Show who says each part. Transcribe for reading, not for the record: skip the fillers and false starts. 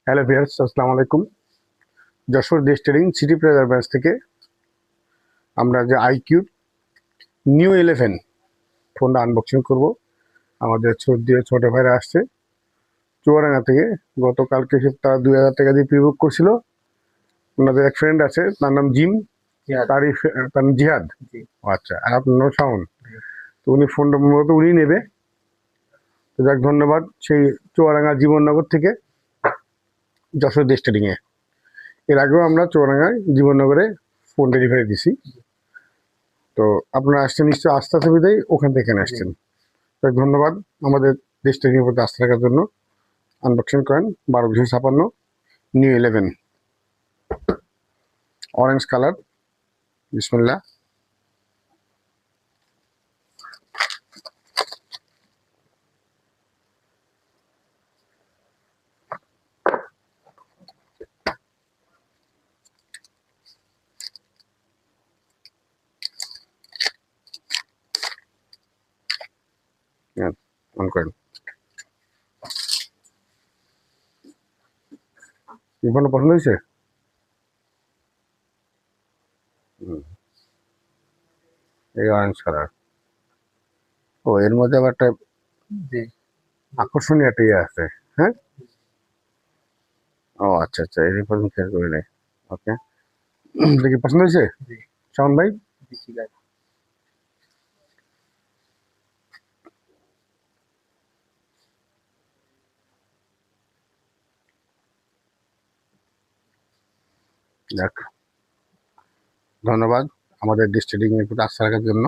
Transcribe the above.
Speaker 1: Hello viewers, আসসালামু আলাইকুম। যশোর দেশ ট্রেডিং সিটি প্লাজার ব্রাঞ্চ থেকে আমরা যে আইকিউ নিউ 11 ফোনটা আনবক্সিং করব। আমাদের ছোট ভাইরা আসছে চুয়াডাঙ্গা থেকে। গতকালকে তারা 2000 টাকা দিয়ে প্রি বুক করছিল। ওনাদের এক ফ্রেন্ড আছে, তার নাম জিম, তার নাম জিহাদ। আচ্ছা, আর আপনার নাম শাওন। তো উনি ফোনটা মূলত উনি নেবে। তো যাক, ধন্যবাদ সেই চুয়াডাঙ্গা জীবননগর থেকে যশোর দেশ ট্রেডিংয়ে। এর আগেও আমরা চুয়াডাঙ্গায় জীবননগরে ফোন ডেলিভারি দিছি। তো আপনারা আসছেন নিশ্চয়ই আস্থা সুবিধাই ওখান থেকে এখানে আসছেন। তাই ধন্যবাদ আমাদের দেশ ট্রেডিংয়ের প্রতি আস্থা রাখার জন্য। আনবক্সিং করেন 12/256 নিউ 11 অরেঞ্জ কালার। বিসমিল্লাহ। অন করেন। ফোনটা পছন্দ হয়েছে? এই অরেঞ্জ কালার। ও, এর মধ্যে আবার একটা আকর্ষণীয় একটা ইয়ে আছে। হ্যাঁ, ও আচ্ছা আচ্ছা, এই পছন্দ খেয়াল করি নাই। ওকে, দেখি পছন্দ হয়েছে শাওন ভাই? যাক, ধন্যবাদ আমাদের দেশ ট্রেডিং এর প্রতি আস্থা রাখার জন্য।